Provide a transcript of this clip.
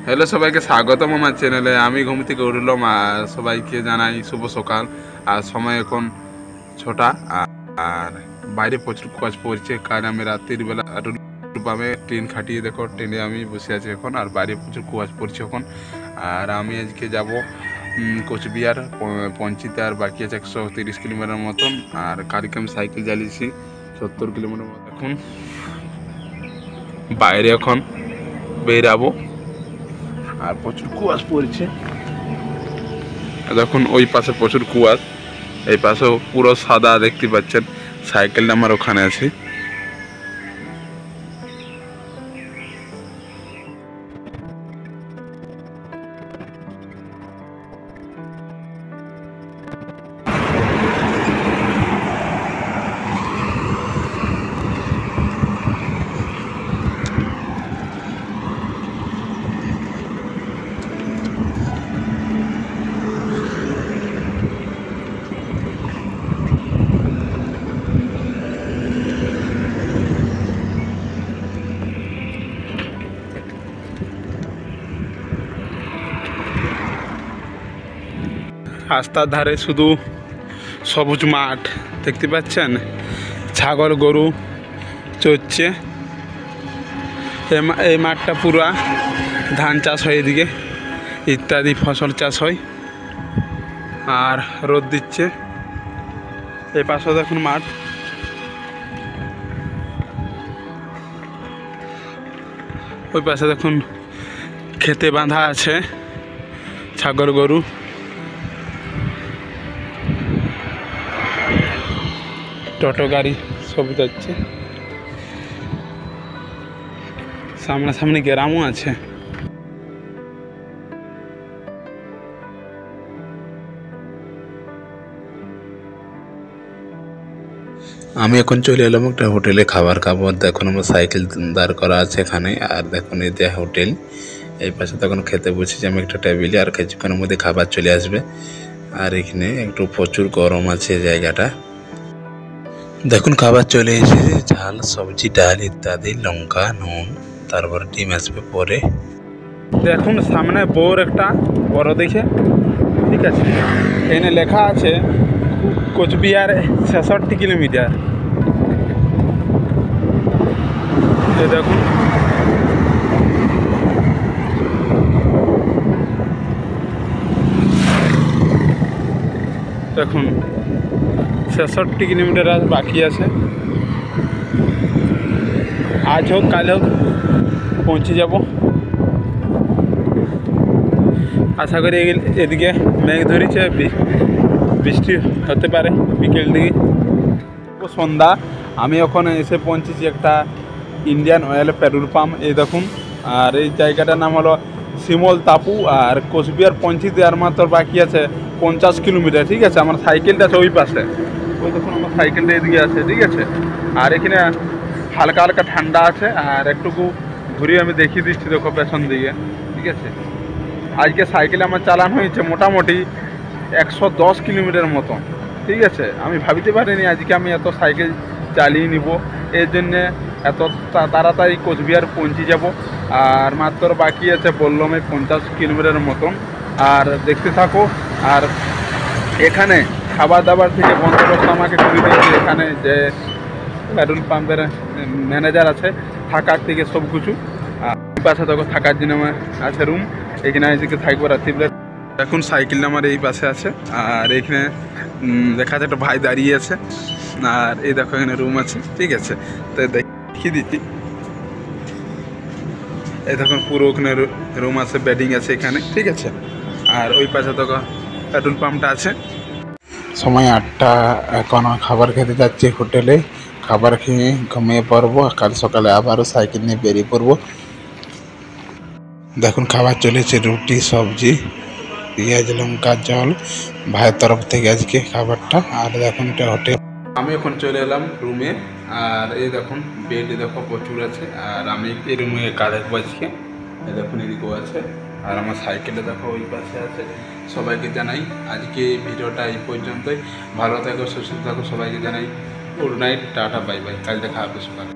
Hello, সবাইকে স্বাগতম আমার চ্যানেলে। আমি ঘুম থেকে উঠলাম আর সবাইকে জানাই শুভ সকাল। আর সময় এখন 6টা। আর বাইরে প্রচুর কুয়াশ পড়ছে, কারণ আমি রাত্রির বেলা পামে ট্রেন খাটিয়ে দেখো, ট্রেনে আমি বসে আছি এখন। আর বাইরে প্রচুর কুয়াশ পড়ছে এখন। আর আমি আজকে যাব কোচবিহার পৌঁছিতে, আর বাকি আছে 130 কিলোমিটার মতন। আর কালকে আমি সাইকেল চালিয়েছি 70 কিলোমিটার মতো। এখন বাইরে এখন বেরাবো আর প্রচুর কুয়াশ পড়ছে। দেখুন ওই পাশে প্রচুর কুয়াশ, এই পাশেও পুরো সাদা দেখতে পাচ্ছেন। সাইকেলটা আমার ওখানে আছে। রাস্তার ধারে শুধু সবুজ মাঠ দেখতে পাচ্ছেন, ছাগল গরু চড়ছে। এই মাঠটা পুরা ধান চাষ হয়, এদিকে ইত্যাদি ফসল চাষ হয়। আর রোদ দিচ্ছে। এই পাশেও দেখুন মাঠ। ওই পাশে দেখুন খেতে বাঁধা আছে ছাগল গরু। টোটো গাড়ি সব যাচ্ছে। সামনাসামনি গ্রামও আছে। আমি এখন চলে এলাম একটা হোটেলে খাবার খাবো। দেখুন আমার সাইকেল দাঁড় করা আছে এখানে। আর দেখুন এই যে হোটেল, এই পাশে তখন খেতে বসেছি আমি একটা টেবিলে। আর কিছুক্ষণের মধ্যে খাবার চলে আসবে। আর এখানে একটু প্রচুর গরম আছে জায়গাটা। দেখুন খাবার চলে এসেছে, ঝাল সবজি ডাল ইত্যাদি, লঙ্কা নুন, তারপর ডিম আসবে পরে। দেখুন সামনে বোর একটা বড় দেখে, ঠিক আছে। এখানে লেখা আছে কোচবিহার 66 কিলোমিটার। দেখুন দেখুন 66 কিলোমিটার আজ বাকি আছে। আজ হোক কাল হোক পৌঁছে যাব। আশা করি এদিকে মেঘ ধরেছে, বৃষ্টি হতে পারে বিকেল দিকে। সন্ধ্যা আমি ওখানে এসে পৌঁছেছি একটা ইন্ডিয়ান অয়েল পেট্রোল পাম্প। এই দেখুন। আর এই জায়গাটার নাম হলো শিমল তাপু। আর কোচবিহার পৌঁছিতে আর মাত্র বাকি আছে 50 কিলোমিটার, ঠিক আছে। আমার সাইকেলটা আছে ওই পাশে। ওই দেখুন আমার সাইকেলটা এদিকে আছে, ঠিক আছে। আর এখানে হালকা হালকা ঠান্ডা আছে। আর একটুকু ঘুরিয়ে আমি দেখিয়ে দিচ্ছি, দেখো পেছন দিকে, ঠিক আছে। আজকে সাইকেল আমার চালানো হয়েছে মোটামুটি 110 কিলোমিটার মতো, ঠিক আছে। আমি ভাবতে পারিনি আজকে আমি এত সাইকেল চালিয়ে নিব। এর জন্যে এত তাড়াতাড়ি কোচবিহার পৌঁছে যাব। আর মাত্র বাকি আছে বললাম 50 কিলোমিটার মতন। আর দেখতে থাকো। আর এখানে খাবার দাবার থেকে বন্দোবস্ত আমাকে করে দিয়েছে এখানে যে পেট্রোল পাম্পের ম্যানেজার আছে, থাকার থেকে সব কিছু। আর পাশে তখন থাকার জন্য আমার আছে রুম, এখানে আজকে থাকবো রাত্রিবেলা। এখন সাইকেল আমার এই পাশে আছে। আর এখানে দেখা যাচ্ছে একটা ভাই দাঁড়িয়ে আছে। আর এই দেখো এখানে রুম আছে, ঠিক আছে। তো দেখিয়ে দিচ্ছি। এই দেখুন পুরো ওখানে রুম আছে, বেডিং আছে এখানে, ঠিক আছে। আর ওই পাশে তখন পেট্রোল পাম্পটা আছে। সময় 8টা। এখন খাবার খেতে যাচ্ছি হোটেলে। খাবার খেয়ে ঘুমিয়ে পড়বো। কাল সকালে আবারও সাইকেল নিয়ে বেরিয়ে পড়বো। দেখুন খাবার চলেছে, রুটি সবজি পেঁয়াজ লঙ্কা জল, ভাইয়ের তরফ থেকে আজকে খাবারটা। আর দেখুন এটা হোটেল। আমি এখন চলে এলাম রুমে। আর এই দেখুন বেড দেখো প্রচুর আছে। আর আমি এই রুমে একা দেখবো আজকে। এই দেখুন এদিকেও আছে। আর আমার সাইকেলে দেখো ওই পাশে আছে। সবাইকে জানাই আজকে ভিডিওটা এই পর্যন্তই। ভালো থাকো, সুস্থ থাকো। সবাইকে জানাই good night, tata, bye bye. কাল দেখা হবে সকালে।